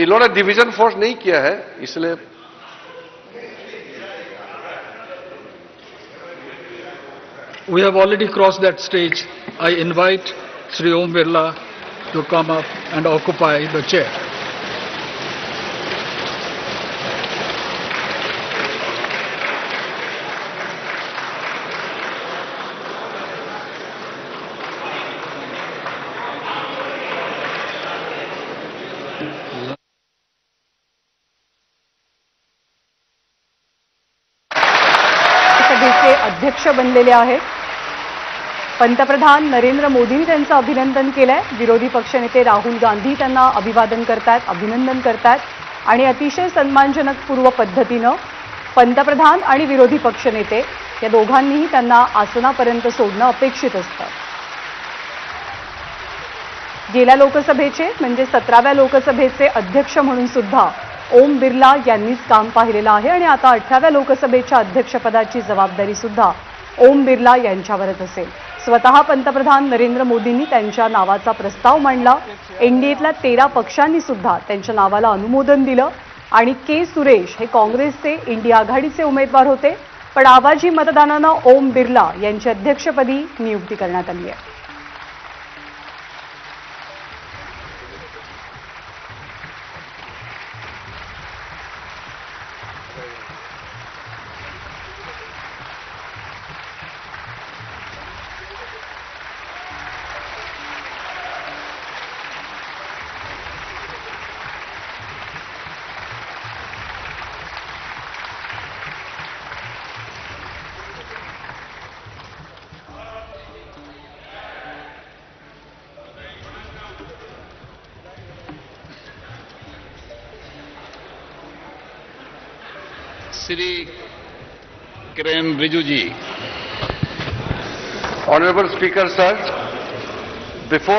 इन्होंने division force नहीं KIA है, इसलिए We have already crossed that stage. I invite Sri Om Birla to come up and occupy the chair. सभेचे अध्यक्ष बनलेले आहेत. पंतप्रधान नरेंद्र मोदींनी त्यांचं अभिनंदन केलंय. विरोधी पक्षनेते राहुल गांधी त्यांना अभिवादन करतायत, अभिनंदन करतायत आणि अतिशय सन्मानजनक पूर्व पद्धतीनं पंतप्रधान आणि विरोधी पक्षनेते या दोघांनीही त्यांना आसनापर्यंत सोडणं अपेक्षित असतं. गेल्या लोकसभेचे म्हणजे 17व्या लोकसभेचे अध्यक्ष म्हणून सुद्धा ओम बिर्ला यांनीच काम पाहिलेलं आहे आणि आता 18व्या लोकसभेच्या अध्यक्षपदाची जबाबदारी सुद्धा ओम बिर्ला यांच्यावरच असेल. स्वतः पंतप्रधान नरेंद्र मोदींनी त्यांच्या नावाचा प्रस्ताव मांडला. एनडीएतल्या 13 पक्षांनी सुद्धा त्यांच्या नावाला अनुमोदन दिलं आणि के सुरेश हे काँग्रेसचे इंडिया आघाडीचे उमेदवार होते, पण आवाजी मतदानानं ओम बिर्ला यांची अध्यक्षपदी नियुक्ती करण्यात आली आहे. श्री किरेन रिजिजू जी. Honorable Speaker, sir, before